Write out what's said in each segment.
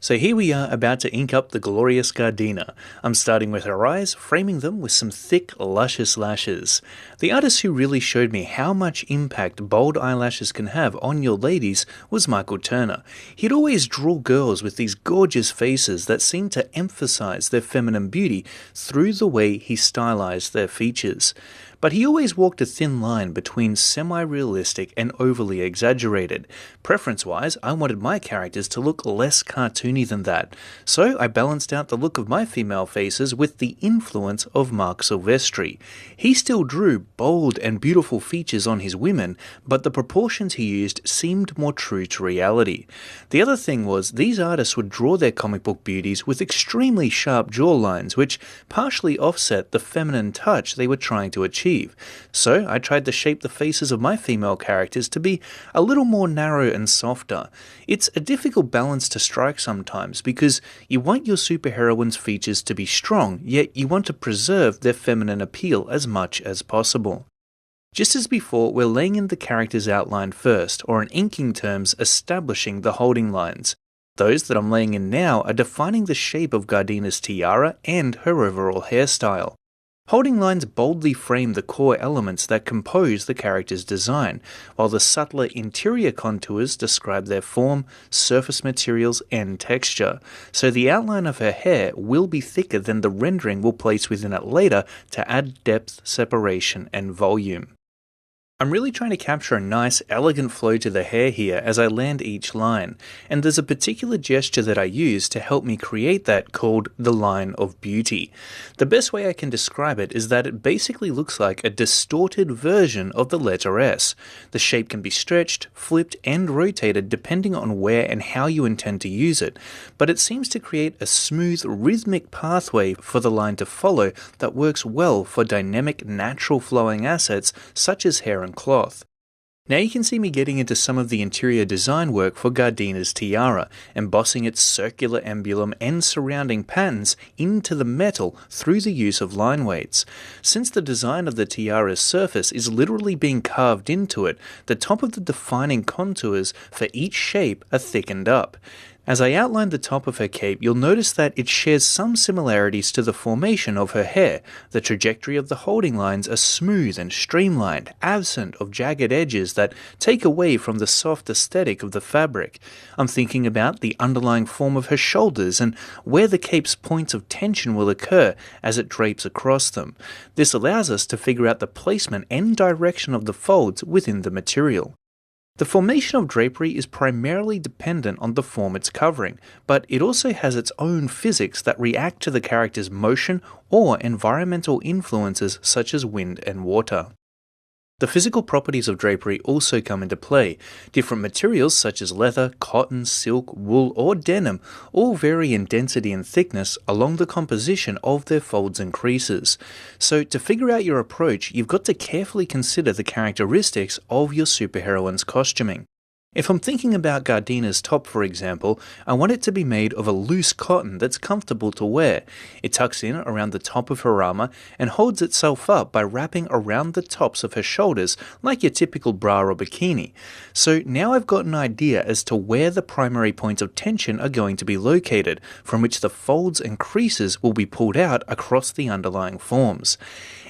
So here we are about to ink up the glorious Gardena. I'm starting with her eyes, framing them with some thick, luscious lashes. The artist who really showed me how much impact bold eyelashes can have on your ladies was Michael Turner. He'd always draw girls with these gorgeous faces that seemed to emphasize their feminine beauty through the way he stylized their features. But he always walked a thin line between semi-realistic and overly exaggerated. Preference-wise, I wanted my characters to look less cartoony than that, so I balanced out the look of my female faces with the influence of Mark Silvestri. He still drew bold and beautiful features on his women, but the proportions he used seemed more true to reality. The other thing was, these artists would draw their comic book beauties with extremely sharp jawlines, which partially offset the feminine touch they were trying to achieve. So I tried to shape the faces of my female characters to be a little more narrow and softer. It's a difficult balance to strike sometimes because you want your superheroines' features to be strong, yet you want to preserve their feminine appeal as much as possible. Just as before, we're laying in the character's outline first, or in inking terms, establishing the holding lines. Those that I'm laying in now are defining the shape of Gardena's tiara and her overall hairstyle. Holding lines boldly frame the core elements that compose the character's design, while the subtler interior contours describe their form, surface materials, and texture. So the outline of her hair will be thicker than the rendering we'll place within it later to add depth, separation, and volume. I'm really trying to capture a nice, elegant flow to the hair here as I land each line, and there's a particular gesture that I use to help me create that called the line of beauty. The best way I can describe it is that it basically looks like a distorted version of the letter S. The shape can be stretched, flipped, and rotated depending on where and how you intend to use it, but it seems to create a smooth, rhythmic pathway for the line to follow that works well for dynamic, natural flowing assets such as hair and cloth. Now you can see me getting into some of the interior design work for Gardena's tiara, embossing its circular emblem and surrounding patterns into the metal through the use of line weights. Since the design of the tiara's surface is literally being carved into it, the top of the defining contours for each shape are thickened up. As I outline the top of her cape, you'll notice that it shares some similarities to the formation of her hair. The trajectory of the holding lines are smooth and streamlined, absent of jagged edges that take away from the soft aesthetic of the fabric. I'm thinking about the underlying form of her shoulders and where the cape's points of tension will occur as it drapes across them. This allows us to figure out the placement and direction of the folds within the material. The formation of drapery is primarily dependent on the form it's covering, but it also has its own physics that react to the character's motion or environmental influences such as wind and water. The physical properties of drapery also come into play. Different materials such as leather, cotton, silk, wool, or denim all vary in density and thickness along the composition of their folds and creases. So to figure out your approach, you've got to carefully consider the characteristics of your superheroine's costuming. If I'm thinking about Gardena's top, for example, I want it to be made of a loose cotton that's comfortable to wear. It tucks in around the top of her armor and holds itself up by wrapping around the tops of her shoulders like your typical bra or bikini. So now I've got an idea as to where the primary points of tension are going to be located, from which the folds and creases will be pulled out across the underlying forms.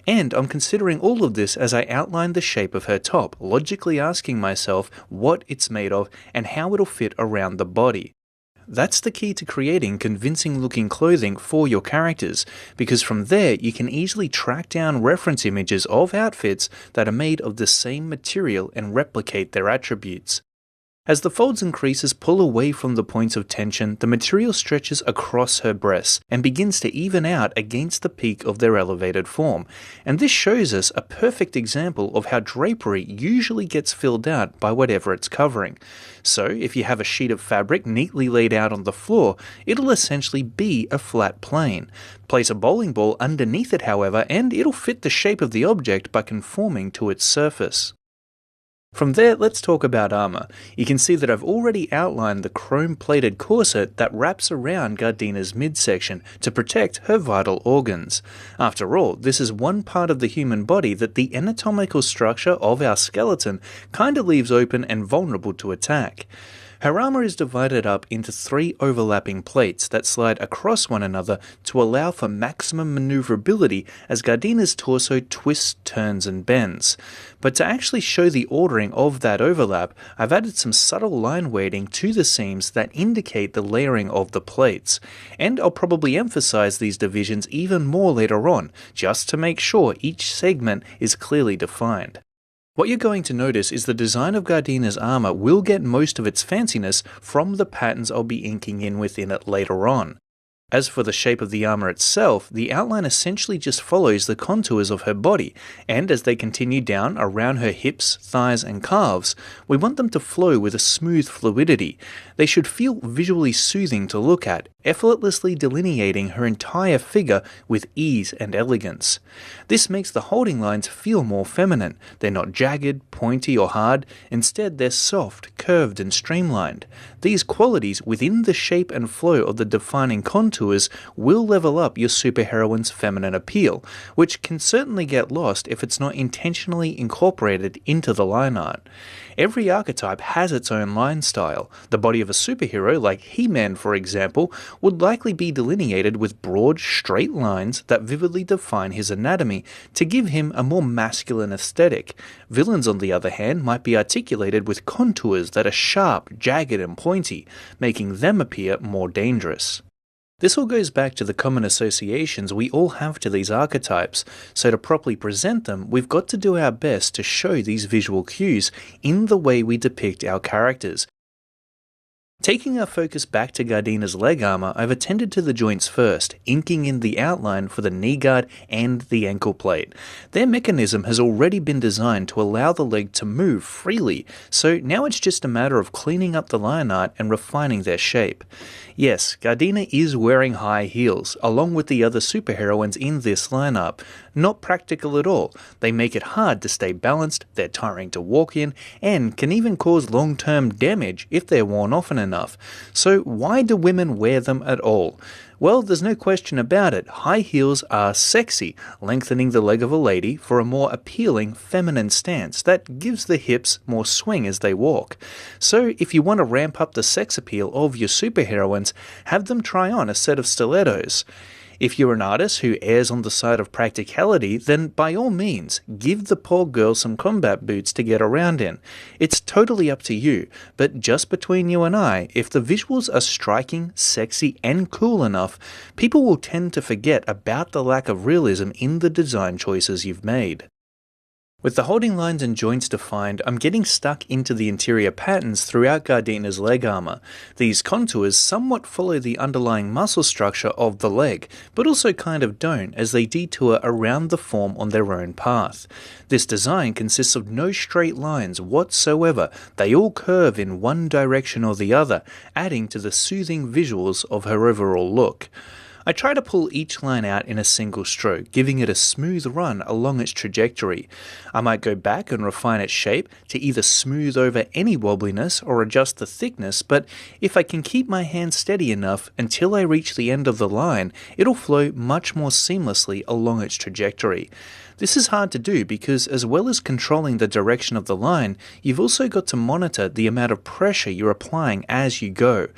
And I'm considering all of this as I outline the shape of her top, logically asking myself what it's made of and how it'll fit around the body. That's the key to creating convincing looking clothing for your characters, because from there you can easily track down reference images of outfits that are made of the same material and replicate their attributes. As the folds and creases pull away from the points of tension, the material stretches across her breasts and begins to even out against the peak of their elevated form. And this shows us a perfect example of how drapery usually gets filled out by whatever it's covering. So if you have a sheet of fabric neatly laid out on the floor, it'll essentially be a flat plane. Place a bowling ball underneath it, however, and it'll fit the shape of the object by conforming to its surface. From there, let's talk about armor. You can see that I've already outlined the chrome-plated corset that wraps around Gardena's midsection to protect her vital organs. After all, this is one part of the human body that the anatomical structure of our skeleton kinda leaves open and vulnerable to attack. Her armor is divided up into 3 overlapping plates that slide across one another to allow for maximum maneuverability as Gardina's torso twists, turns, and bends. But to actually show the ordering of that overlap, I've added some subtle line weighting to the seams that indicate the layering of the plates, and I'll probably emphasize these divisions even more later on, just to make sure each segment is clearly defined. What you're going to notice is the design of Gardina's armor will get most of its fanciness from the patterns I'll be inking in within it later on. As for the shape of the armor itself, the outline essentially just follows the contours of her body, and as they continue down around her hips, thighs, and calves, we want them to flow with a smooth fluidity. They should feel visually soothing to look at, effortlessly delineating her entire figure with ease and elegance. This makes the holding lines feel more feminine. They're not jagged, pointy, or hard. Instead, they're soft, curved, and streamlined. These qualities within the shape and flow of the defining contours will level up your superheroine's feminine appeal, which can certainly get lost if it's not intentionally incorporated into the line art. Every archetype has its own line style. The body of a superhero, like He-Man for example, would likely be delineated with broad, straight lines that vividly define his anatomy to give him a more masculine aesthetic. Villains, on the other hand, might be articulated with contours that are sharp, jagged, and pointy, making them appear more dangerous. This all goes back to the common associations we all have to these archetypes, so to properly present them, we've got to do our best to show these visual cues in the way we depict our characters. Taking our focus back to Gardina's leg armor, I've attended to the joints first, inking in the outline for the knee guard and the ankle plate. Their mechanism has already been designed to allow the leg to move freely, so now it's just a matter of cleaning up the line art and refining their shape. Yes, Gardina is wearing high heels, along with the other superheroines in this lineup. Not practical at all. They make it hard to stay balanced, they're tiring to walk in, and can even cause long-term damage if they're worn often enough. So why do women wear them at all? Well, there's no question about it. High heels are sexy, lengthening the leg of a lady for a more appealing feminine stance that gives the hips more swing as they walk. So if you want to ramp up the sex appeal of your superheroines, have them try on a set of stilettos. If you're an artist who errs on the side of practicality, then by all means, give the poor girl some combat boots to get around in. It's totally up to you, but just between you and I, if the visuals are striking, sexy, and cool enough, people will tend to forget about the lack of realism in the design choices you've made. With the holding lines and joints defined, I'm getting stuck into the interior patterns throughout Gardina's leg armor. These contours somewhat follow the underlying muscle structure of the leg, but also kind of don't as they detour around the form on their own path. This design consists of no straight lines whatsoever. They all curve in one direction or the other, adding to the soothing visuals of her overall look. I try to pull each line out in a single stroke, giving it a smooth run along its trajectory. I might go back and refine its shape to either smooth over any wobbliness or adjust the thickness, but if I can keep my hand steady enough until I reach the end of the line, it'll flow much more seamlessly along its trajectory. This is hard to do because as well as controlling the direction of the line, you've also got to monitor the amount of pressure you're applying as you go.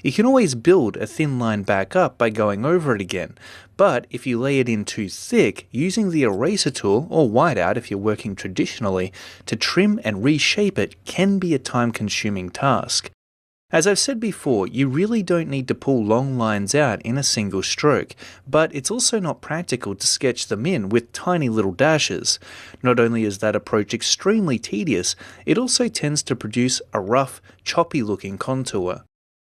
You can always build a thin line back up by going over it again, but if you lay it in too thick, using the eraser tool, or whiteout if you're working traditionally, to trim and reshape it can be a time-consuming task. As I've said before, you really don't need to pull long lines out in a single stroke, but it's also not practical to sketch them in with tiny little dashes. Not only is that approach extremely tedious, it also tends to produce a rough, choppy-looking contour.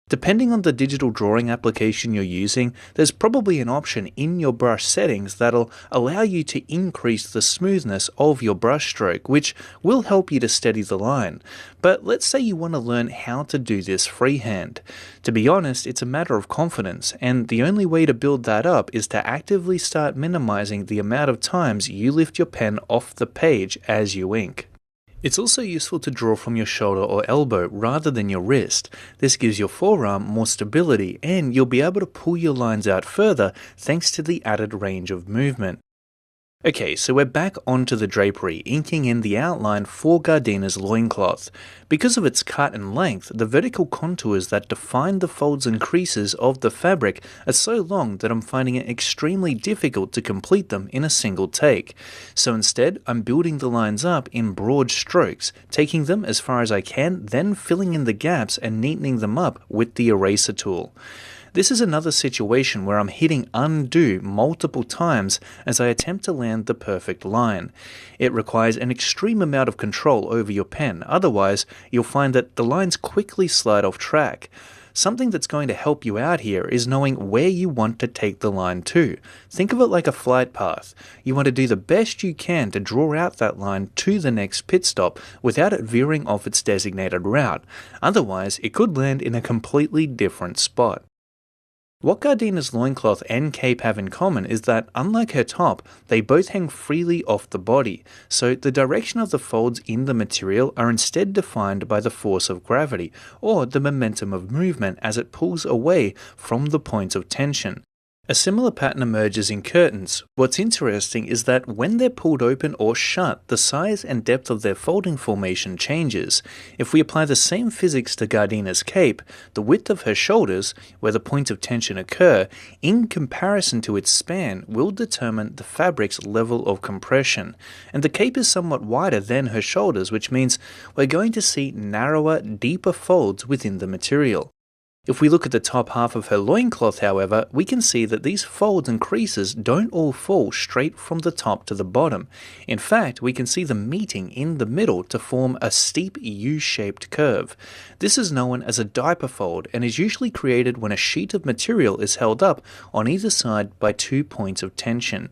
Depending on the digital drawing application you're using, there's probably an option in your brush settings that'll allow you to increase the smoothness of your brush stroke, which will help you to steady the line. But let's say you want to learn how to do this freehand. To be honest, it's a matter of confidence, and the only way to build that up is to actively start minimizing the amount of times you lift your pen off the page as you ink. It's also useful to draw from your shoulder or elbow rather than your wrist. This gives your forearm more stability and you'll be able to pull your lines out further thanks to the added range of movement. Okay, so we're back onto the drapery, inking in the outline for Gardina's loincloth. Because of its cut and length, the vertical contours that define the folds and creases of the fabric are so long that I'm finding it extremely difficult to complete them in a single take. So instead, I'm building the lines up in broad strokes, taking them as far as I can, then filling in the gaps and neatening them up with the eraser tool. This is another situation where I'm hitting undo multiple times as I attempt to land the perfect line. It requires an extreme amount of control over your pen, otherwise you'll find that the lines quickly slide off track. Something that's going to help you out here is knowing where you want to take the line to. Think of it like a flight path. You want to do the best you can to draw out that line to the next pit stop without it veering off its designated route. Otherwise, it could land in a completely different spot. What Gardina's loincloth and cape have in common is that, unlike her top, they both hang freely off the body, so the direction of the folds in the material are instead defined by the force of gravity, or the momentum of movement as it pulls away from the point of tension. A similar pattern emerges in curtains. What's interesting is that when they're pulled open or shut, the size and depth of their folding formation changes. If we apply the same physics to Gardina's cape, the width of her shoulders, where the points of tension occur, in comparison to its span, will determine the fabric's level of compression. And the cape is somewhat wider than her shoulders, which means we're going to see narrower, deeper folds within the material. If we look at the top half of her loincloth, however, we can see that these folds and creases don't all fall straight from the top to the bottom. In fact, we can see them meeting in the middle to form a steep U-shaped curve. This is known as a diaper fold and is usually created when a sheet of material is held up on either side by 2 points of tension.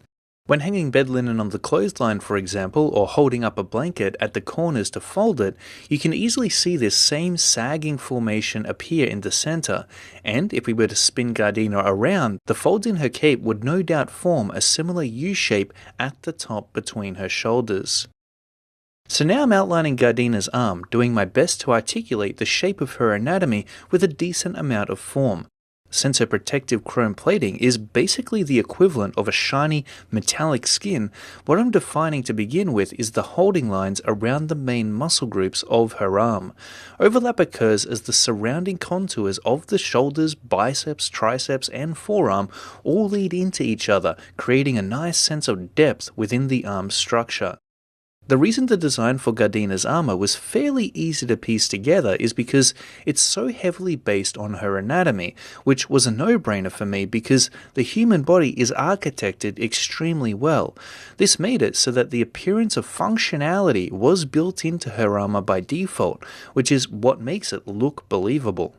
When hanging bed linen on the clothesline, for example, or holding up a blanket at the corners to fold it, you can easily see this same sagging formation appear in the center, and if we were to spin Gardina around, the folds in her cape would no doubt form a similar U-shape at the top between her shoulders. So now I'm outlining Gardina's arm, doing my best to articulate the shape of her anatomy with a decent amount of form. Since her protective chrome plating is basically the equivalent of a shiny metallic skin, what I'm defining to begin with is the holding lines around the main muscle groups of her arm. Overlap occurs as the surrounding contours of the shoulders, biceps, triceps, and forearm all lead into each other, creating a nice sense of depth within the arm's structure. The reason the design for Gardina's armor was fairly easy to piece together is because it's so heavily based on her anatomy, which was a no-brainer for me because the human body is architected extremely well. This made it so that the appearance of functionality was built into her armor by default, which is what makes it look believable.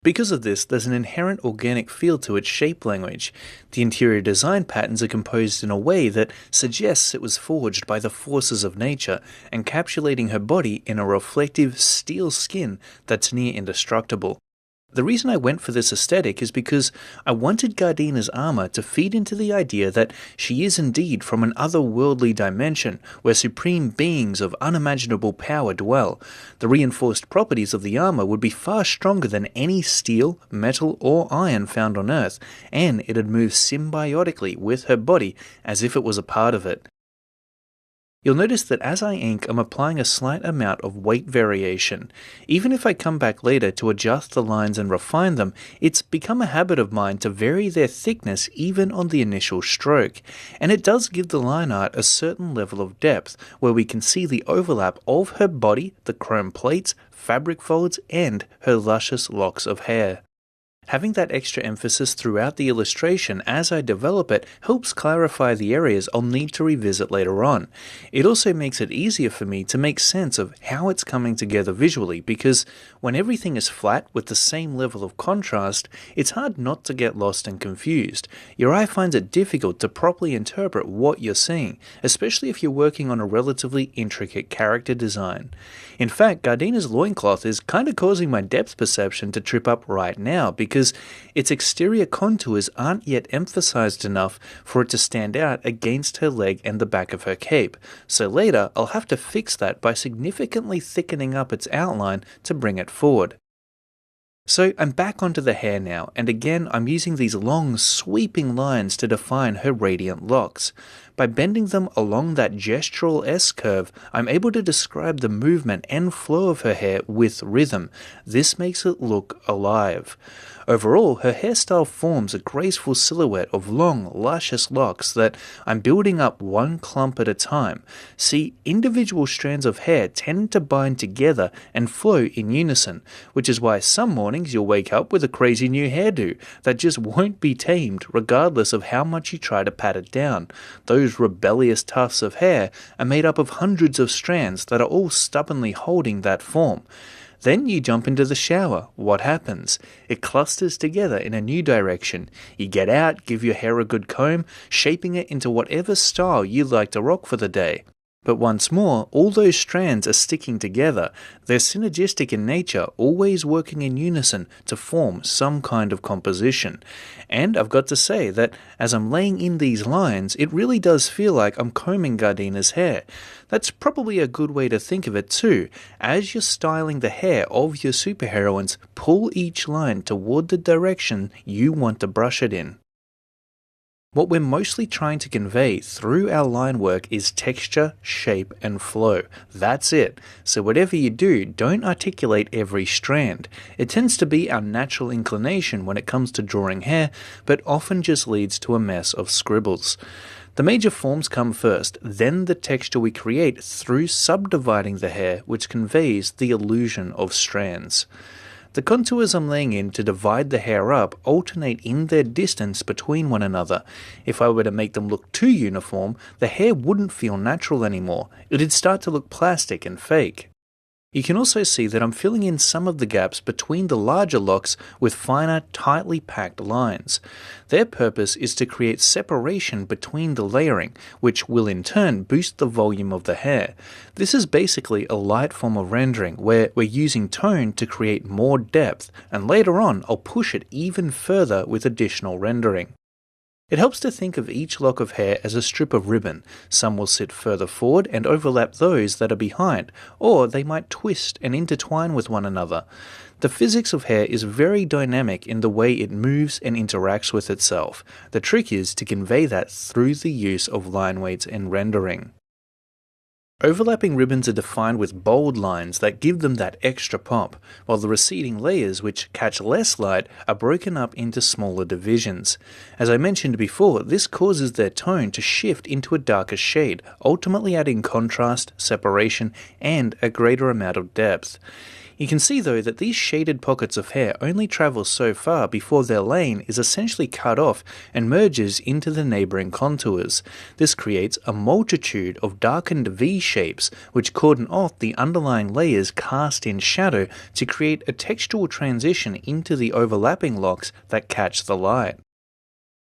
Because of this, there's an inherent organic feel to its shape language. The interior design patterns are composed in a way that suggests it was forged by the forces of nature, encapsulating her body in a reflective steel skin that's near indestructible. The reason I went for this aesthetic is because I wanted Gardina's armor to feed into the idea that she is indeed from an otherworldly dimension where supreme beings of unimaginable power dwell. The reinforced properties of the armor would be far stronger than any steel, metal, or iron found on Earth, and it'd move symbiotically with her body as if it was a part of it. You'll notice that as I ink, I'm applying a slight amount of weight variation. Even if I come back later to adjust the lines and refine them, it's become a habit of mine to vary their thickness even on the initial stroke. And it does give the line art a certain level of depth, where we can see the overlap of her body, the chrome plates, fabric folds, and her luscious locks of hair. Having that extra emphasis throughout the illustration as I develop it helps clarify the areas I'll need to revisit later on. It also makes it easier for me to make sense of how it's coming together visually, because when everything is flat with the same level of contrast, it's hard not to get lost and confused. Your eye finds it difficult to properly interpret what you're seeing, especially if you're working on a relatively intricate character design. In fact, Gardina's loincloth is kind of causing my depth perception to trip up right now, because its exterior contours aren't yet emphasized enough for it to stand out against her leg and the back of her cape. So later, I'll have to fix that by significantly thickening up its outline to bring it forward. So I'm back onto the hair now, and again I'm using these long sweeping lines to define her radiant locks. By bending them along that gestural S-curve, I'm able to describe the movement and flow of her hair with rhythm. This makes it look alive. Overall, her hairstyle forms a graceful silhouette of long, luscious locks that I'm building up one clump at a time. See, individual strands of hair tend to bind together and flow in unison, which is why some mornings you'll wake up with a crazy new hairdo that just won't be tamed regardless of how much you try to pat it down. Those rebellious tufts of hair are made up of hundreds of strands that are all stubbornly holding that form. Then you jump into the shower. What happens? It clusters together in a new direction. You get out, give your hair a good comb, shaping it into whatever style you like to rock for the day. But once more, all those strands are sticking together. They're synergistic in nature, always working in unison to form some kind of composition. And I've got to say that as I'm laying in these lines, it really does feel like I'm combing Gardina's hair. That's probably a good way to think of it too. As you're styling the hair of your superheroines, pull each line toward the direction you want to brush it in. What we're mostly trying to convey through our line work is texture, shape, and flow. That's it. So whatever you do, don't articulate every strand. It tends to be our natural inclination when it comes to drawing hair, but often just leads to a mess of scribbles. The major forms come first, then the texture we create through subdividing the hair, which conveys the illusion of strands. The contours I'm laying in to divide the hair up alternate in their distance between one another. If I were to make them look too uniform, the hair wouldn't feel natural anymore. It'd start to look plastic and fake. You can also see that I'm filling in some of the gaps between the larger locks with finer, tightly packed lines. Their purpose is to create separation between the layering, which will in turn boost the volume of the hair. This is basically a light form of rendering where we're using tone to create more depth, and later on I'll push it even further with additional rendering. It helps to think of each lock of hair as a strip of ribbon. Some will sit further forward and overlap those that are behind, or they might twist and intertwine with one another. The physics of hair is very dynamic in the way it moves and interacts with itself. The trick is to convey that through the use of line weights and rendering. Overlapping ribbons are defined with bold lines that give them that extra pop, while the receding layers, which catch less light, are broken up into smaller divisions. As I mentioned before, this causes their tone to shift into a darker shade, ultimately adding contrast, separation, and a greater amount of depth. You can see though that these shaded pockets of hair only travel so far before their lane is essentially cut off and merges into the neighbouring contours. This creates a multitude of darkened V-shapes which cordon off the underlying layers cast in shadow to create a textual transition into the overlapping locks that catch the light.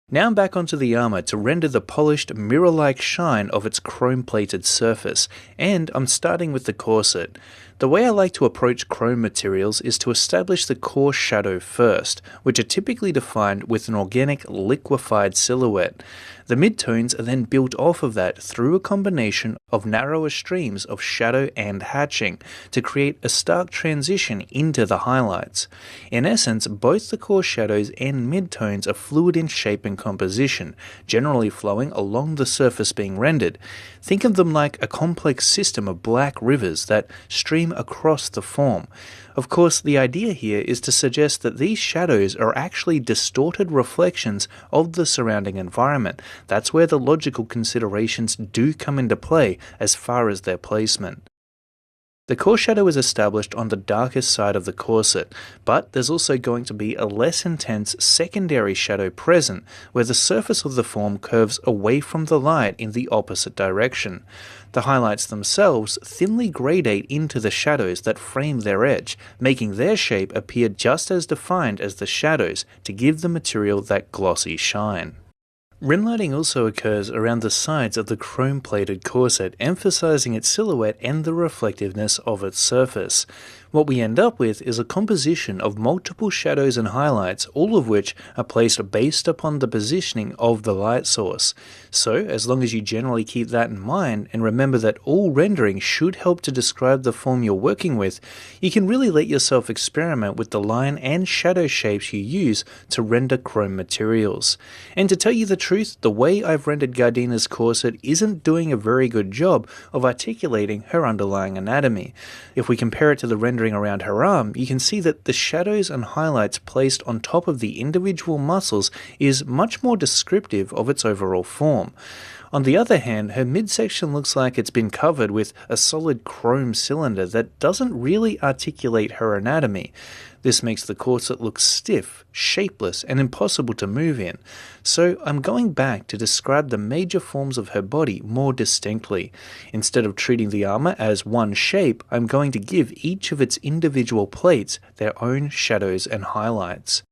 Now I'm back onto the armour to render the polished, mirror-like shine of its chrome-plated surface, and I'm starting with the corset. The way I like to approach chrome materials is to establish the core shadow first, which are typically defined with an organic, liquefied silhouette. The midtones are then built off of that through a combination of narrower streams of shadow and hatching to create a stark transition into the highlights. In essence, both the core shadows and midtones are fluid in shape and composition, generally flowing along the surface being rendered. Think of them like a complex system of black rivers that stream across the form. Of course, the idea here is to suggest that these shadows are actually distorted reflections of the surrounding environment. That's where the logical considerations do come into play as far as their placement. The core shadow is established on the darkest side of the corset, but there's also going to be a less intense secondary shadow present, where the surface of the form curves away from the light in the opposite direction. The highlights themselves thinly gradate into the shadows that frame their edge, making their shape appear just as defined as the shadows to give the material that glossy shine. Rim lighting also occurs around the sides of the chrome-plated corset, emphasizing its silhouette and the reflectiveness of its surface. What we end up with is a composition of multiple shadows and highlights, all of which are placed based upon the positioning of the light source. So, as long as you generally keep that in mind and remember that all rendering should help to describe the form you're working with, you can really let yourself experiment with the line and shadow shapes you use to render chrome materials. And to tell you the truth, the way I've rendered Gardina's corset isn't doing a very good job of articulating her underlying anatomy. If we compare it to the rendering around her arm, you can see that the shadows and highlights placed on top of the individual muscles is much more descriptive of its overall form. On the other hand, her midsection looks like it's been covered with a solid chrome cylinder that doesn't really articulate her anatomy. This makes the corset look stiff, shapeless, and impossible to move in. So I'm going back to describe the major forms of her body more distinctly. Instead of treating the armor as one shape, I'm going to give each of its individual plates their own shadows and highlights.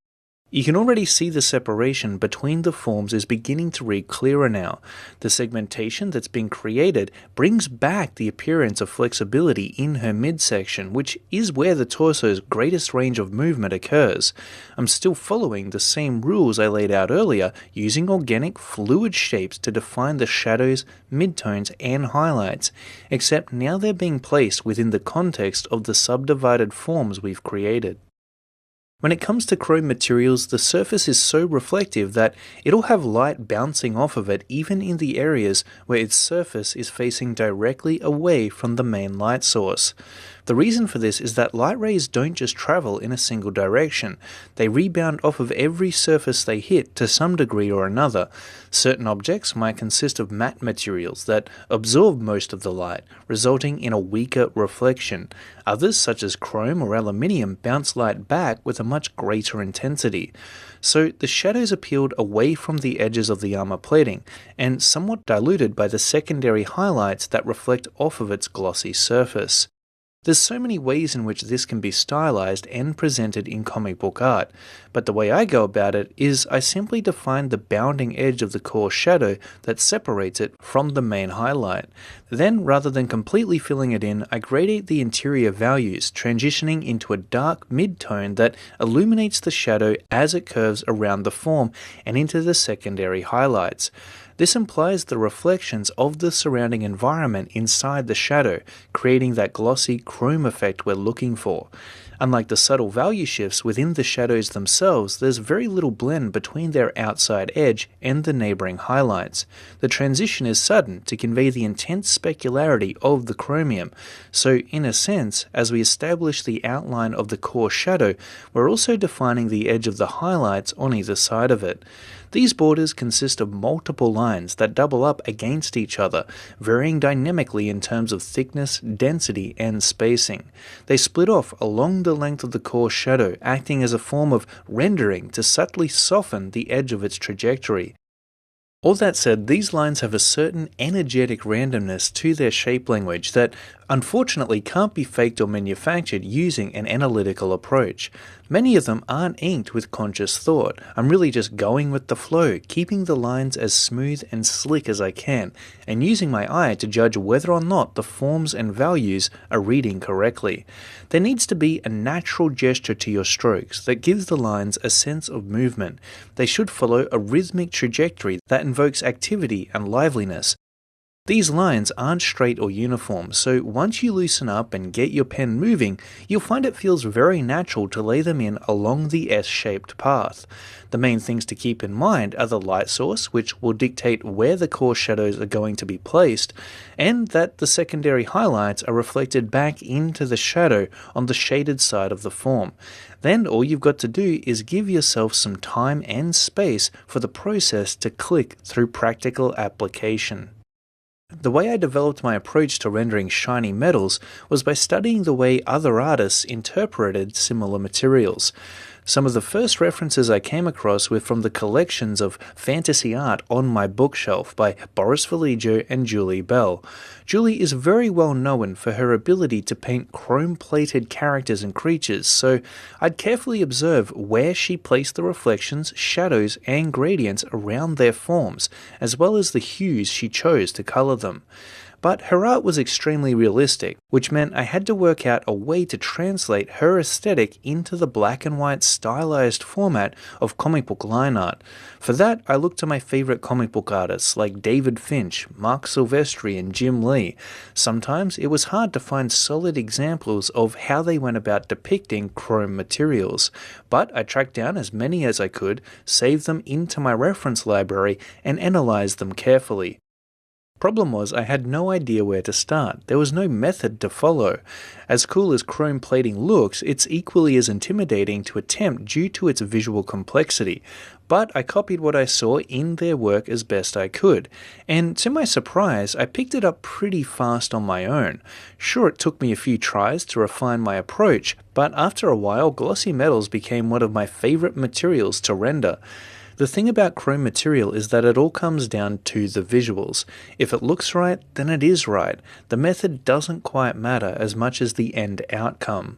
You can already see the separation between the forms is beginning to read clearer now. The segmentation that's been created brings back the appearance of flexibility in her midsection, which is where the torso's greatest range of movement occurs. I'm still following the same rules I laid out earlier, using organic fluid shapes to define the shadows, midtones, and highlights, except now they're being placed within the context of the subdivided forms we've created. When it comes to chrome materials, the surface is so reflective that it'll have light bouncing off of it even in the areas where its surface is facing directly away from the main light source. The reason for this is that light rays don't just travel in a single direction. They rebound off of every surface they hit to some degree or another. Certain objects might consist of matte materials that absorb most of the light, resulting in a weaker reflection. Others, such as chrome or aluminium, bounce light back with a much greater intensity. So the shadows are peeled away from the edges of the armor plating and somewhat diluted by the secondary highlights that reflect off of its glossy surface. There's so many ways in which this can be stylized and presented in comic book art, but the way I go about it is I simply define the bounding edge of the core shadow that separates it from the main highlight. Then, rather than completely filling it in, I gradate the interior values, transitioning into a dark mid-tone that illuminates the shadow as it curves around the form and into the secondary highlights. This implies the reflections of the surrounding environment inside the shadow, creating that glossy chrome effect we're looking for. Unlike the subtle value shifts within the shadows themselves, there's very little blend between their outside edge and the neighboring highlights. The transition is sudden to convey the intense specularity of the chromium. So, in a sense, as we establish the outline of the core shadow, we're also defining the edge of the highlights on either side of it. These borders consist of multiple lines that double up against each other, varying dynamically in terms of thickness, density, and spacing. They split off along the length of the core shadow, acting as a form of rendering to subtly soften the edge of its trajectory. All that said, these lines have a certain energetic randomness to their shape language that unfortunately can't be faked or manufactured using an analytical approach. Many of them aren't inked with conscious thought. I'm really just going with the flow, keeping the lines as smooth and slick as I can, and using my eye to judge whether or not the forms and values are reading correctly. There needs to be a natural gesture to your strokes that gives the lines a sense of movement. They should follow a rhythmic trajectory that invokes activity and liveliness. These lines aren't straight or uniform, so once you loosen up and get your pen moving, you'll find it feels very natural to lay them in along the S-shaped path. The main things to keep in mind are the light source, which will dictate where the core shadows are going to be placed, and that the secondary highlights are reflected back into the shadow on the shaded side of the form. Then all you've got to do is give yourself some time and space for the process to click through practical application. The way I developed my approach to rendering shiny metals was by studying the way other artists interpreted similar materials. Some of the first references I came across were from the collections of fantasy art on my bookshelf by Boris Vallejo and Julie Bell. Julie is very well known for her ability to paint chrome-plated characters and creatures, so I'd carefully observe where she placed the reflections, shadows, and gradients around their forms, as well as the hues she chose to color them. but her art was extremely realistic, which meant I had to work out a way to translate her aesthetic into the black and white stylized format of comic book line art. For that, I looked to my favorite comic book artists like David Finch, Mark Silvestri, and Jim Lee. Sometimes it was hard to find solid examples of how they went about depicting chrome materials, but I tracked down as many as I could, saved them into my reference library, and analyzed them carefully. Problem was, I had no idea where to start. There was no method to follow. As cool as chrome plating looks, it's equally as intimidating to attempt due to its visual complexity. But I copied what I saw in their work as best I could, and to my surprise, I picked it up pretty fast on my own. Sure, it took me a few tries to refine my approach, but after a while, glossy metals became one of my favorite materials to render. The thing about chrome material is that it all comes down to the visuals. If it looks right, then it is right. The method doesn't quite matter as much as the end outcome.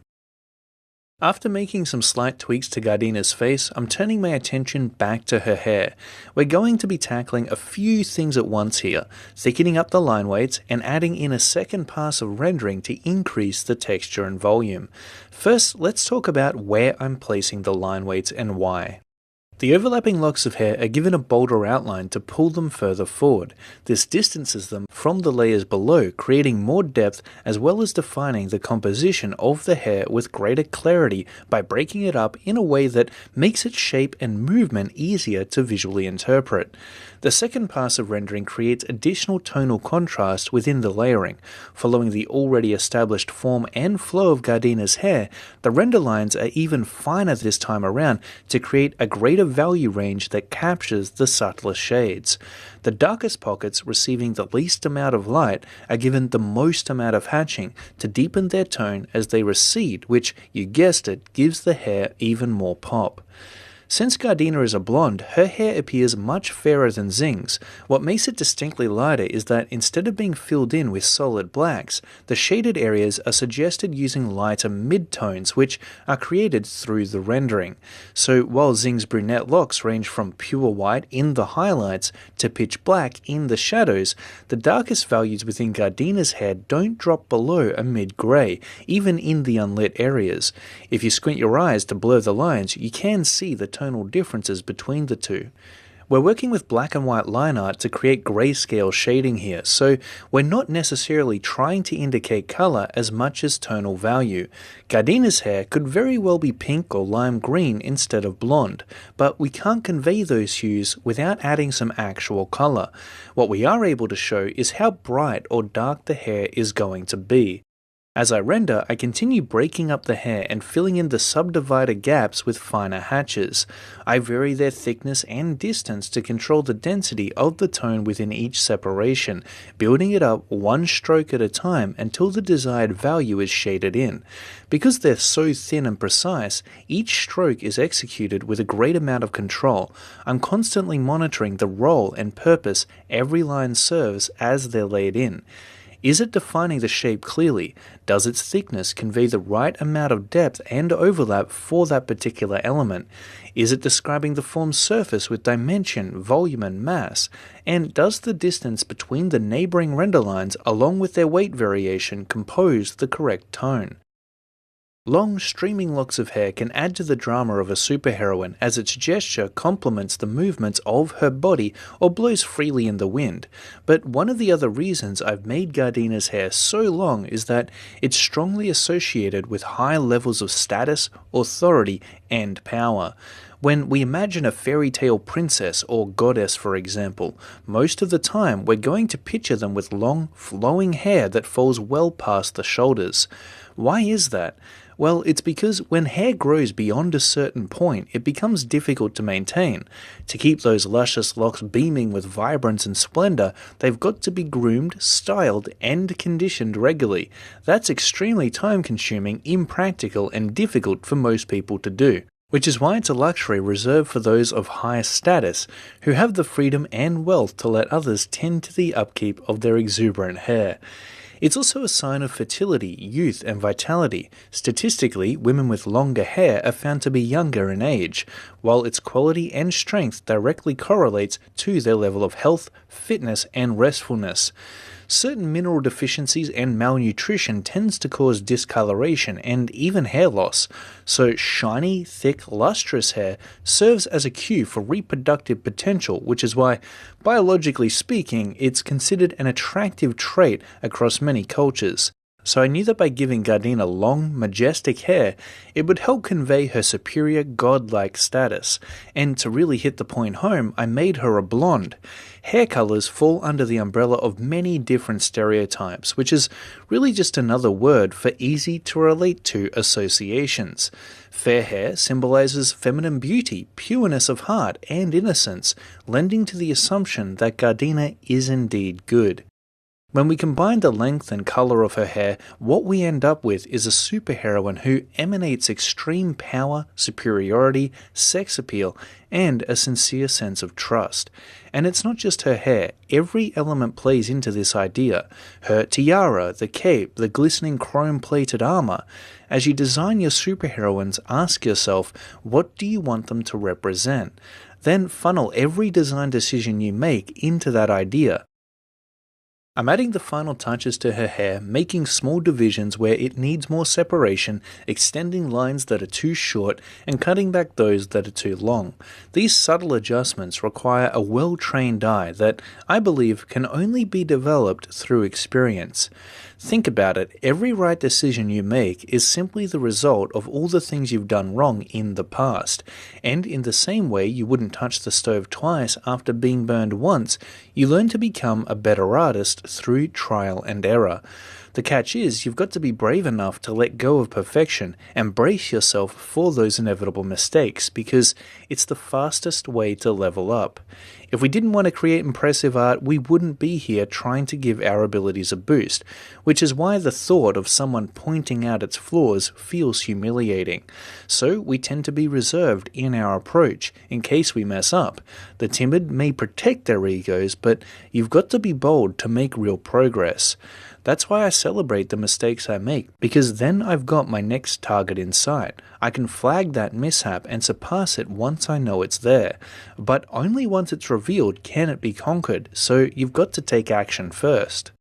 After making some slight tweaks to Gardina's face, I'm turning my attention back to her hair. We're going to be tackling a few things at once here, thickening up the line weights and adding in a second pass of rendering to increase the texture and volume. First, let's talk about where I'm placing the line weights and why. The overlapping locks of hair are given a bolder outline to pull them further forward. This distances them from the layers below, creating more depth as well as defining the composition of the hair with greater clarity by breaking it up in a way that makes its shape and movement easier to visually interpret. The second pass of rendering creates additional tonal contrast within the layering. Following the already established form and flow of Gardina's hair, the render lines are even finer this time around to create a greater value range that captures the subtlest shades. The darkest pockets receiving the least amount of light are given the most amount of hatching to deepen their tone as they recede, which, you guessed it, gives the hair even more pop. Since Gardina is a blonde, her hair appears much fairer than Xing's. What makes it distinctly lighter is that instead of being filled in with solid blacks, the shaded areas are suggested using lighter midtones, which are created through the rendering. So while Xing's brunette locks range from pure white in the highlights to pitch black in the shadows, the darkest values within Gardina's hair don't drop below a mid-grey, even in the unlit areas. If you squint your eyes to blur the lines, you can see the tonal differences between the two. We're working with black and white line art to create grayscale shading here, so we're not necessarily trying to indicate color as much as tonal value. Gardina's hair could very well be pink or lime green instead of blonde, but we can't convey those hues without adding some actual color. What we are able to show is how bright or dark the hair is going to be. As I render, I continue breaking up the hair and filling in the subdivider gaps with finer hatches. I vary their thickness and distance to control the density of the tone within each separation, building it up one stroke at a time until the desired value is shaded in. Because they're so thin and precise, each stroke is executed with a great amount of control. I'm constantly monitoring the role and purpose every line serves as they're laid in. Is it defining the shape clearly? Does its thickness convey the right amount of depth and overlap for that particular element? Is it describing the form's surface with dimension, volume, and mass? And does the distance between the neighboring render lines along with their weight variation compose the correct tone? Long, streaming locks of hair can add to the drama of a superheroine as its gesture complements the movements of her body or blows freely in the wind. But one of the other reasons I've made Gardina's hair so long is that it's strongly associated with high levels of status, authority, and power. When we imagine a fairy tale princess or goddess, for example, most of the time we're going to picture them with long, flowing hair that falls well past the shoulders. Why is that? Well, it's because when hair grows beyond a certain point, it becomes difficult to maintain. To keep those luscious locks beaming with vibrance and splendor, they've got to be groomed, styled, and conditioned regularly. That's extremely time-consuming, impractical, and difficult for most people to do. Which is why it's a luxury reserved for those of high status, who have the freedom and wealth to let others tend to the upkeep of their exuberant hair. It's also a sign of fertility, youth, and vitality. Statistically, women with longer hair are found to be younger in age, while its quality and strength directly correlates to their level of health, fitness, and restfulness. Certain mineral deficiencies and malnutrition tends to cause discoloration and even hair loss, so shiny, thick, lustrous hair serves as a cue for reproductive potential, which is why, biologically speaking, it's considered an attractive trait across many cultures. So I knew that by giving Gardena long, majestic hair, it would help convey her superior, godlike status. And to really hit the point home, I made her a blonde. Hair colors fall under the umbrella of many different stereotypes, which is really just another word for easy to relate to associations. Fair hair symbolizes feminine beauty, pureness of heart, and innocence, lending to the assumption that Gardena is indeed good. When we combine the length and color of her hair, what we end up with is a superheroine who emanates extreme power, superiority, sex appeal, and a sincere sense of trust. And it's not just her hair, every element plays into this idea. Her tiara, the cape, the glistening chrome-plated armor. As you design your superheroines, ask yourself, what do you want them to represent? Then funnel every design decision you make into that idea. I'm adding the final touches to her hair, making small divisions where it needs more separation, extending lines that are too short, and cutting back those that are too long. These subtle adjustments require a well-trained eye that, I believe, can only be developed through experience. Think about it, every right decision you make is simply the result of all the things you've done wrong in the past. And in the same way you wouldn't touch the stove twice after being burned once, you learn to become a better artist through trial and error. The catch is, you've got to be brave enough to let go of perfection and brace yourself for those inevitable mistakes, because it's the fastest way to level up. If we didn't want to create impressive art, we wouldn't be here trying to give our abilities a boost, which is why the thought of someone pointing out its flaws feels humiliating. So we tend to be reserved in our approach, in case we mess up. The timid may protect their egos, but you've got to be bold to make real progress. That's why I celebrate the mistakes I make, because then I've got my next target in sight. I can flag that mishap and surpass it once I know it's there. But only once it's revealed can it be conquered, so you've got to take action first.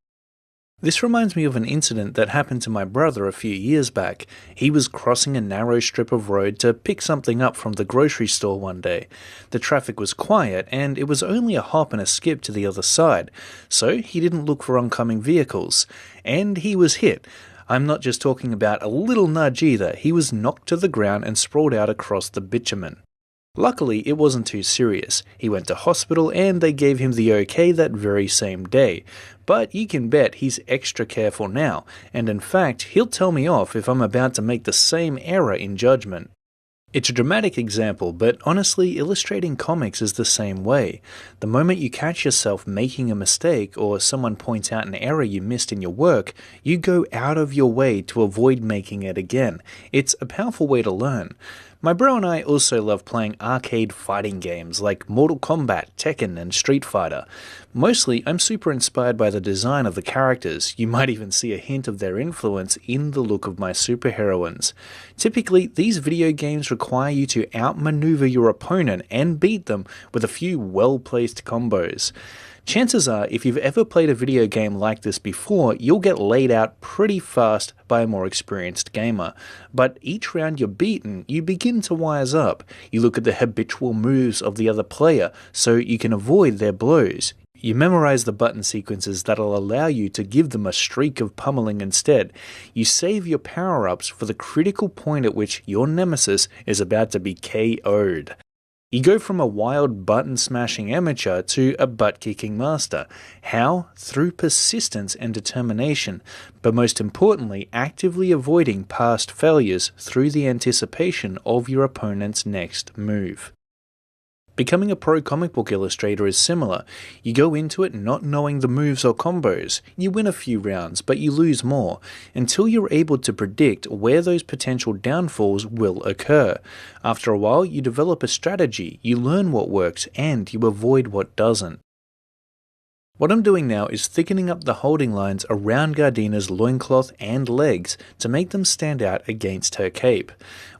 This reminds me of an incident that happened to my brother a few years back. He was crossing a narrow strip of road to pick something up from the grocery store one day. The traffic was quiet, and it was only a hop and a skip to the other side, so he didn't look for oncoming vehicles. And he was hit. I'm not just talking about a little nudge either. He was knocked to the ground and sprawled out across the bitumen. Luckily, it wasn't too serious. He went to hospital and they gave him the okay that very same day. But you can bet he's extra careful now, and in fact, he'll tell me off if I'm about to make the same error in judgment. It's a dramatic example, but honestly, illustrating comics is the same way. The moment you catch yourself making a mistake or someone points out an error you missed in your work, you go out of your way to avoid making it again. It's a powerful way to learn. My bro and I also love playing arcade fighting games like Mortal Kombat, Tekken, and Street Fighter. Mostly, I'm super inspired by the design of the characters. You might even see a hint of their influence in the look of my superheroines. Typically, these video games require you to outmaneuver your opponent and beat them with a few well-placed combos. Chances are, if you've ever played a video game like this before, you'll get laid out pretty fast by a more experienced gamer. But each round you're beaten, you begin to wise up. You look at the habitual moves of the other player so you can avoid their blows. You memorize the button sequences that'll allow you to give them a streak of pummeling instead. You save your power-ups for the critical point at which your nemesis is about to be KO'd. You go from a wild button-smashing amateur to a butt-kicking master. How? Through persistence and determination, but most importantly, actively avoiding past failures through the anticipation of your opponent's next move. Becoming a pro comic book illustrator is similar. You go into it not knowing the moves or combos. You win a few rounds, but you lose more, until you're able to predict where those potential downfalls will occur. After a while, you develop a strategy, you learn what works, and you avoid what doesn't. What I'm doing now is thickening up the holding lines around Gardena's loincloth and legs to make them stand out against her cape.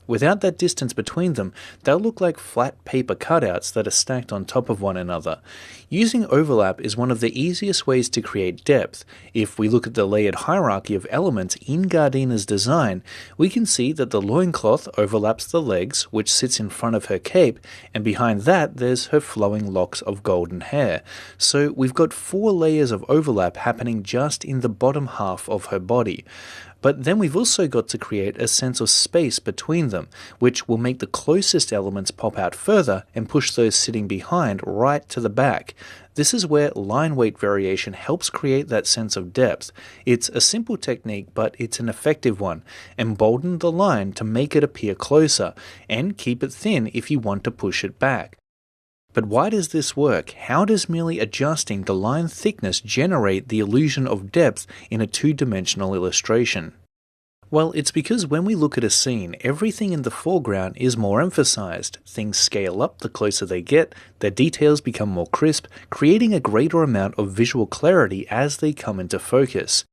Without that distance between them, they'll look like flat paper cutouts that are stacked on top of one another. Using overlap is one of the easiest ways to create depth. If we look at the layered hierarchy of elements in Gardina's design, we can see that the loincloth overlaps the legs, which sits in front of her cape, and behind that there's her flowing locks of golden hair. So we've got 4 layers of overlap happening just in the bottom half of her body. But then we've also got to create a sense of space between them, which will make the closest elements pop out further and push those sitting behind right to the back. This is where line weight variation helps create that sense of depth. It's a simple technique, but it's an effective one. Embolden the line to make it appear closer, and keep it thin if you want to push it back. But why does this work? How does merely adjusting the line thickness generate the illusion of depth in a two-dimensional illustration? Well, it's because when we look at a scene, everything in the foreground is more emphasized. Things scale up the closer they get, their details become more crisp, creating a greater amount of visual clarity as they come into focus.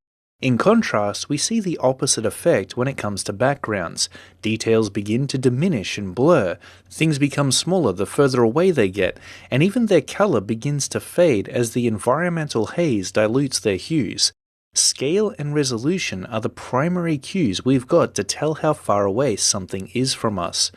In contrast, we see the opposite effect when it comes to backgrounds. Details begin to diminish and blur, things become smaller the further away they get, and even their color begins to fade as the environmental haze dilutes their hues. Scale and resolution are the primary cues we've got to tell how far away something is from us.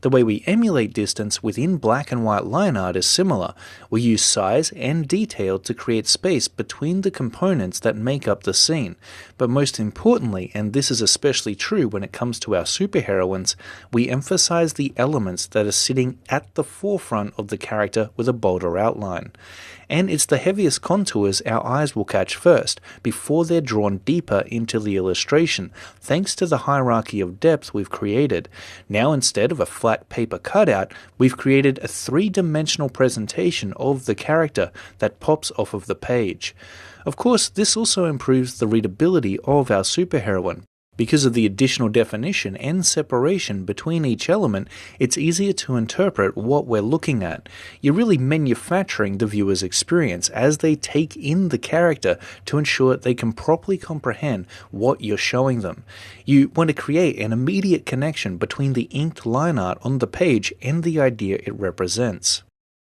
The way we emulate distance within black and white line art is similar. We use size and detail to create space between the components that make up the scene. But most importantly, and this is especially true when it comes to our superheroines, we emphasize the elements that are sitting at the forefront of the character with a bolder outline. And it's the heaviest contours our eyes will catch first, before they're drawn deeper into the illustration, thanks to the hierarchy of depth we've created. Now, instead of a flat paper cutout, we've created a 3-dimensional presentation of the character that pops off of the page. Of course, this also improves the readability of our superheroine. Because of the additional definition and separation between each element, it's easier to interpret what we're looking at. You're really manufacturing the viewer's experience as they take in the character to ensure they can properly comprehend what you're showing them. You want to create an immediate connection between the inked line art on the page and the idea it represents.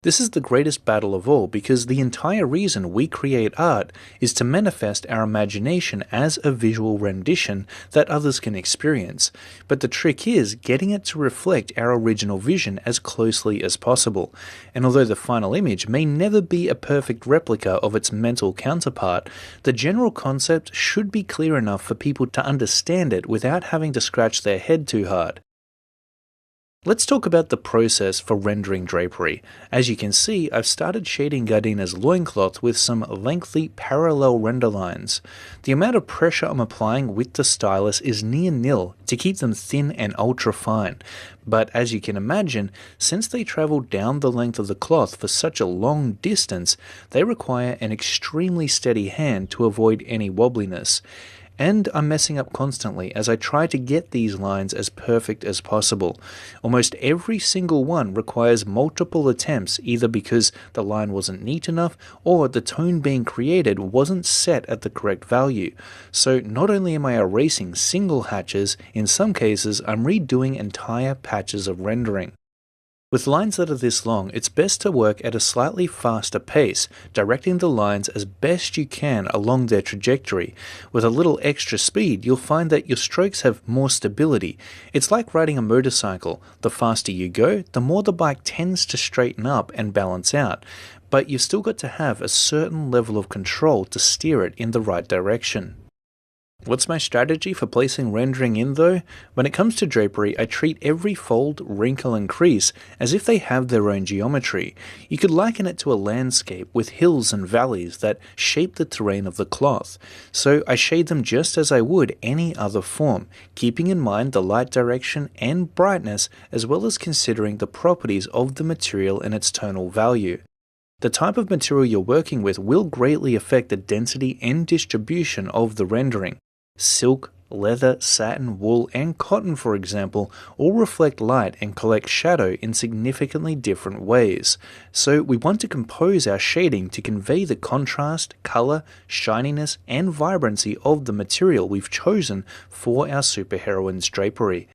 This is the greatest battle of all because the entire reason we create art is to manifest our imagination as a visual rendition that others can experience. But the trick is getting it to reflect our original vision as closely as possible. And although the final image may never be a perfect replica of its mental counterpart, the general concept should be clear enough for people to understand it without having to scratch their head too hard. Let's talk about the process for rendering drapery. As you can see, I've started shading Gardina's loincloth with some lengthy parallel render lines. The amount of pressure I'm applying with the stylus is near nil to keep them thin and ultra fine. But as you can imagine, since they travel down the length of the cloth for such a long distance, they require an extremely steady hand to avoid any wobbliness. And I'm messing up constantly as I try to get these lines as perfect as possible. Almost every single one requires multiple attempts, either because the line wasn't neat enough or the tone being created wasn't set at the correct value. So not only am I erasing single hatches, in some cases I'm redoing entire patches of rendering. With lines that are this long, it's best to work at a slightly faster pace, directing the lines as best you can along their trajectory. With a little extra speed, you'll find that your strokes have more stability. It's like riding a motorcycle. The faster you go, the more the bike tends to straighten up and balance out. But you've still got to have a certain level of control to steer it in the right direction. What's my strategy for placing rendering in though? When it comes to drapery, I treat every fold, wrinkle and crease as if they have their own geometry. You could liken it to a landscape with hills and valleys that shape the terrain of the cloth. So I shade them just as I would any other form, keeping in mind the light direction and brightness as well as considering the properties of the material and its tonal value. The type of material you're working with will greatly affect the density and distribution of the rendering. Silk, leather, satin, wool, and cotton, for example, all reflect light and collect shadow in significantly different ways. So we want to compose our shading to convey the contrast, color, shininess, and vibrancy of the material we've chosen for our superheroine's drapery.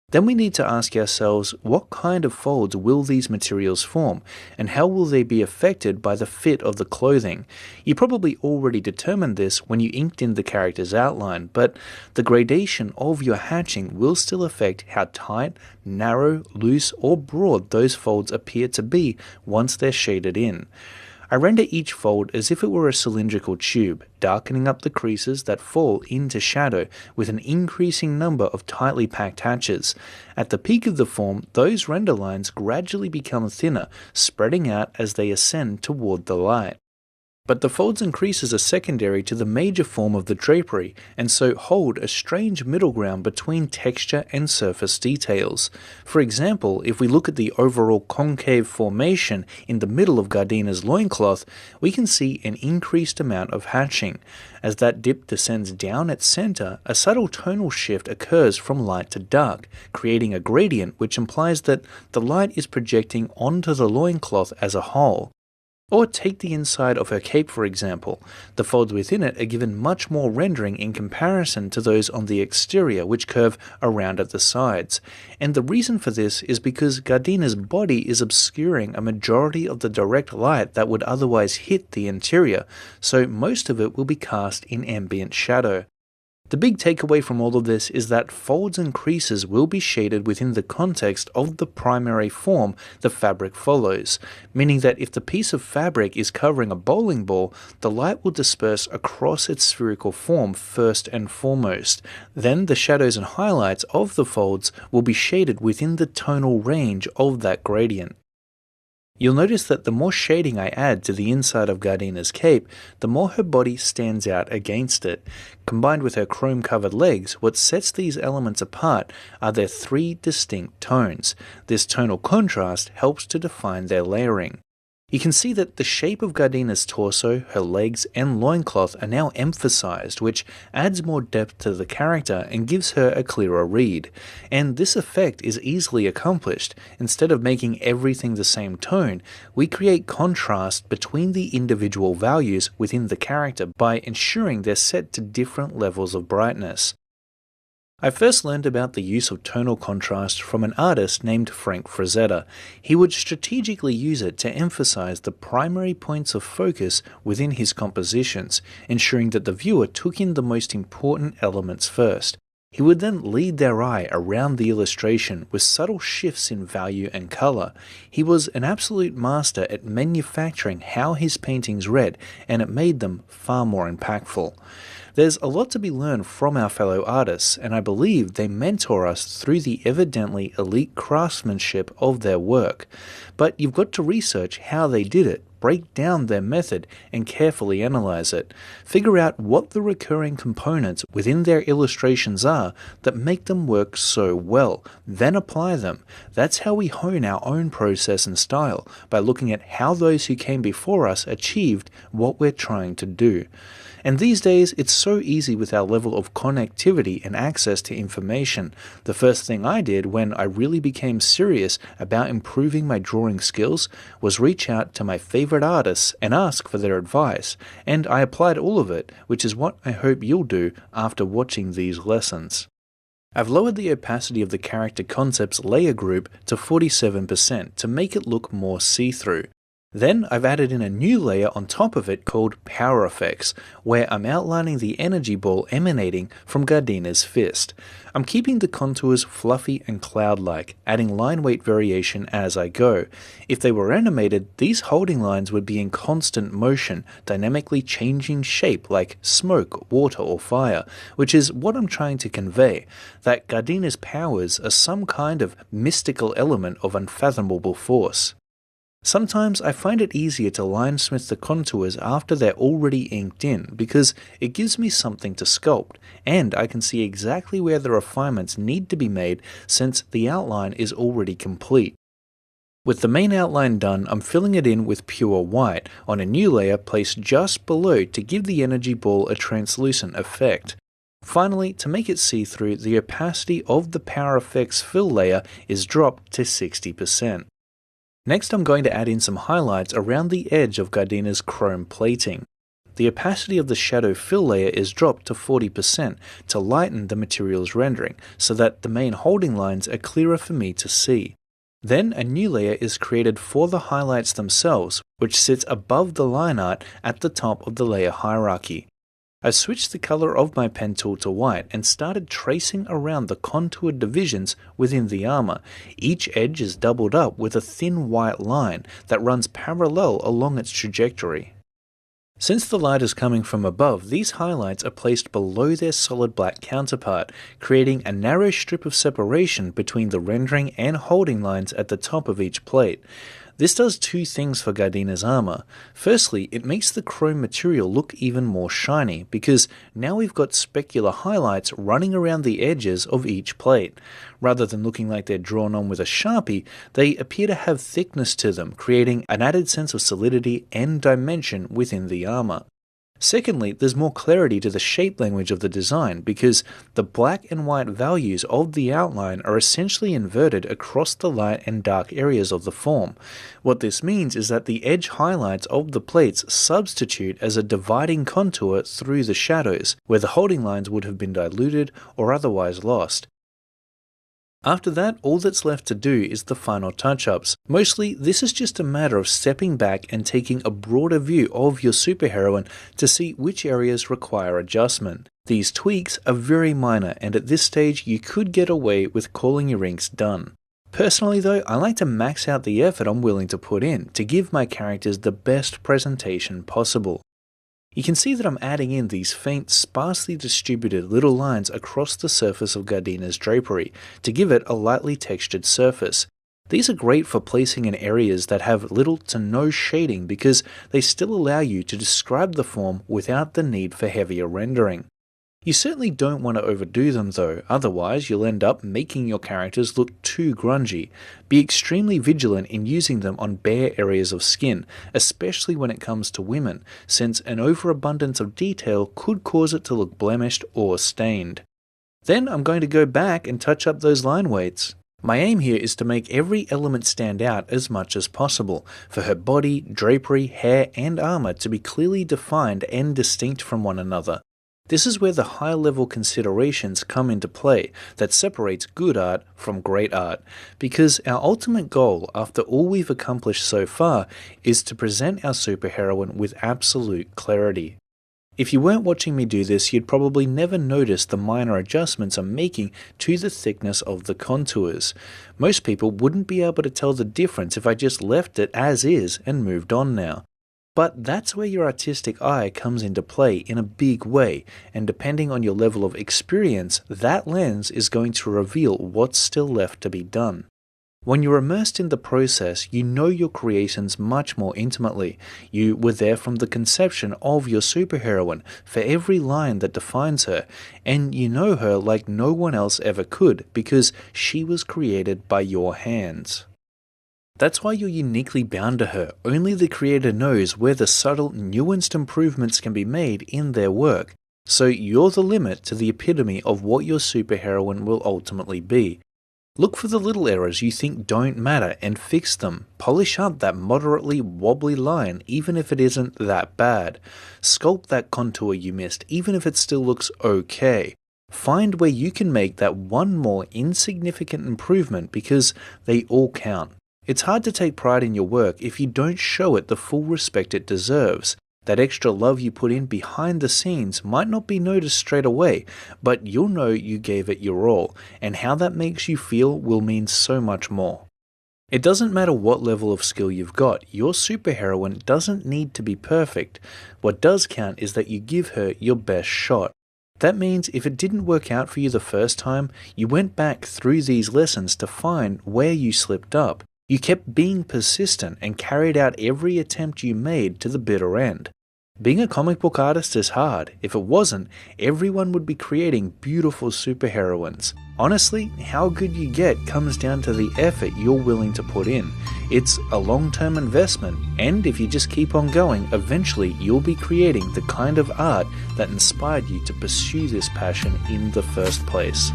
Then we need to ask ourselves, what kind of folds will these materials form, and how will they be affected by the fit of the clothing? You probably already determined this when you inked in the character's outline, but the gradation of your hatching will still affect how tight, narrow, loose, or broad those folds appear to be once they're shaded in. I render each fold as if it were a cylindrical tube, darkening up the creases that fall into shadow with an increasing number of tightly packed hatches. At the peak of the form, those render lines gradually become thinner, spreading out as they ascend toward the light. But the folds and creases are secondary to the major form of the drapery, and so hold a strange middle ground between texture and surface details. For example, if we look at the overall concave formation in the middle of Gardina's loincloth, we can see an increased amount of hatching. As that dip descends down its center, a subtle tonal shift occurs from light to dark, creating a gradient which implies that the light is projecting onto the loincloth as a whole. Or take the inside of her cape for example. The folds within it are given much more rendering in comparison to those on the exterior, which curve around at the sides. And the reason for this is because Gardina's body is obscuring a majority of the direct light that would otherwise hit the interior, so most of it will be cast in ambient shadow. The big takeaway from all of this is that folds and creases will be shaded within the context of the primary form the fabric follows, meaning that if the piece of fabric is covering a bowling ball, the light will disperse across its spherical form first and foremost. Then the shadows and highlights of the folds will be shaded within the tonal range of that gradient. You'll notice that the more shading I add to the inside of Gardina's cape, the more her body stands out against it. Combined with her chrome-covered legs, what sets these elements apart are their three distinct tones. This tonal contrast helps to define their layering. You can see that the shape of Gardina's torso, her legs, and loincloth are now emphasized, which adds more depth to the character and gives her a clearer read. And this effect is easily accomplished. Instead of making everything the same tone, we create contrast between the individual values within the character by ensuring they're set to different levels of brightness. I first learned about the use of tonal contrast from an artist named Frank Frazetta. He would strategically use it to emphasize the primary points of focus within his compositions, ensuring that the viewer took in the most important elements first. He would then lead their eye around the illustration with subtle shifts in value and color. He was an absolute master at manufacturing how his paintings read, and it made them far more impactful. There's a lot to be learned from our fellow artists, and I believe they mentor us through the evidently elite craftsmanship of their work. But you've got to research how they did it, break down their method, and carefully analyze it. Figure out what the recurring components within their illustrations are that make them work so well, then apply them. That's how we hone our own process and style, by looking at how those who came before us achieved what we're trying to do. And these days, it's so easy with our level of connectivity and access to information. The first thing I did when I really became serious about improving my drawing skills was reach out to my favorite artists and ask for their advice. And I applied all of it, which is what I hope you'll do after watching these lessons. I've lowered the opacity of the character concepts layer group to 47% to make it look more see-through. Then I've added in a new layer on top of it called Power Effects, where I'm outlining the energy ball emanating from Gardina's fist. I'm keeping the contours fluffy and cloud-like, adding line weight variation as I go. If they were animated, these holding lines would be in constant motion, dynamically changing shape like smoke, water, or fire, which is what I'm trying to convey, that Gardina's powers are some kind of mystical element of unfathomable force. Sometimes I find it easier to linesmith the contours after they're already inked in because it gives me something to sculpt, and I can see exactly where the refinements need to be made since the outline is already complete. With the main outline done, I'm filling it in with pure white on a new layer placed just below to give the energy ball a translucent effect. Finally, to make it see-through, the opacity of the Power Effects fill layer is dropped to 60%. Next, I'm going to add in some highlights around the edge of Gardina's chrome plating. the opacity of the shadow fill layer is dropped to 40% to lighten the material's rendering, so that the main holding lines are clearer for me to see. Then a new layer is created for the highlights themselves, which sits above the line art at the top of the layer hierarchy. I switched the color of my pen tool to white and started tracing around the contoured divisions within the armor. Each edge is doubled up with a thin white line that runs parallel along its trajectory. Since the light is coming from above, these highlights are placed below their solid black counterpart, creating a narrow strip of separation between the rendering and holding lines at the top of each plate. This does two things for Gardina's armor. Firstly, it makes the chrome material look even more shiny, because now we've got specular highlights running around the edges of each plate. Rather than looking like they're drawn on with a Sharpie, they appear to have thickness to them, creating an added sense of solidity and dimension within the armor. Secondly, there's more clarity to the shape language of the design, because the black and white values of the outline are essentially inverted across the light and dark areas of the form. What this means is that the edge highlights of the plates substitute as a dividing contour through the shadows, where the holding lines would have been diluted or otherwise lost. After that, all that's left to do is the final touch-ups. Mostly, this is just a matter of stepping back and taking a broader view of your superheroine to see which areas require adjustment. These tweaks are very minor, and at this stage you could get away with calling your inks done. Personally though, I like to max out the effort I'm willing to put in to give my characters the best presentation possible. You can see that I'm adding in these faint, sparsely distributed little lines across the surface of Gardina's drapery to give it a lightly textured surface. These are great for placing in areas that have little to no shading, because they still allow you to describe the form without the need for heavier rendering. You certainly don't want to overdo them though, otherwise you'll end up making your characters look too grungy. Be extremely vigilant in using them on bare areas of skin, especially when it comes to women, since an overabundance of detail could cause it to look blemished or stained. Then I'm going to go back and touch up those line weights. My aim here is to make every element stand out as much as possible, for her body, drapery, hair and armor to be clearly defined and distinct from one another. This is where the high-level considerations come into play that separates good art from great art, because our ultimate goal, after all we've accomplished so far, is to present our superheroine with absolute clarity. If you weren't watching me do this, you'd probably never notice the minor adjustments I'm making to the thickness of the contours. Most people wouldn't be able to tell the difference if I just left it as is and moved on now. But that's where your artistic eye comes into play in a big way, and depending on your level of experience, that lens is going to reveal what's still left to be done. When you're immersed in the process, you know your creations much more intimately. You were there from the conception of your superheroine, for every line that defines her, and you know her like no one else ever could, because she was created by your hands. That's why you're uniquely bound to her. Only the creator knows where the subtle, nuanced improvements can be made in their work. So you're the limit to the epitome of what your superheroine will ultimately be. Look for the little errors you think don't matter and fix them. Polish up that moderately wobbly line even if it isn't that bad. Sculpt that contour you missed even if it still looks okay. Find where you can make that one more insignificant improvement, because they all count. It's hard to take pride in your work if you don't show it the full respect it deserves. That extra love you put in behind the scenes might not be noticed straight away, but you'll know you gave it your all, and how that makes you feel will mean so much more. It doesn't matter what level of skill you've got, your superheroine doesn't need to be perfect. What does count is that you give her your best shot. That means if it didn't work out for you the first time, you went back through these lessons to find where you slipped up. You kept being persistent and carried out every attempt you made to the bitter end. Being a comic book artist is hard. If it wasn't, everyone would be creating beautiful superheroines. Honestly, how good you get comes down to the effort you're willing to put in. It's a long-term investment, and if you just keep on going, eventually you'll be creating the kind of art that inspired you to pursue this passion in the first place.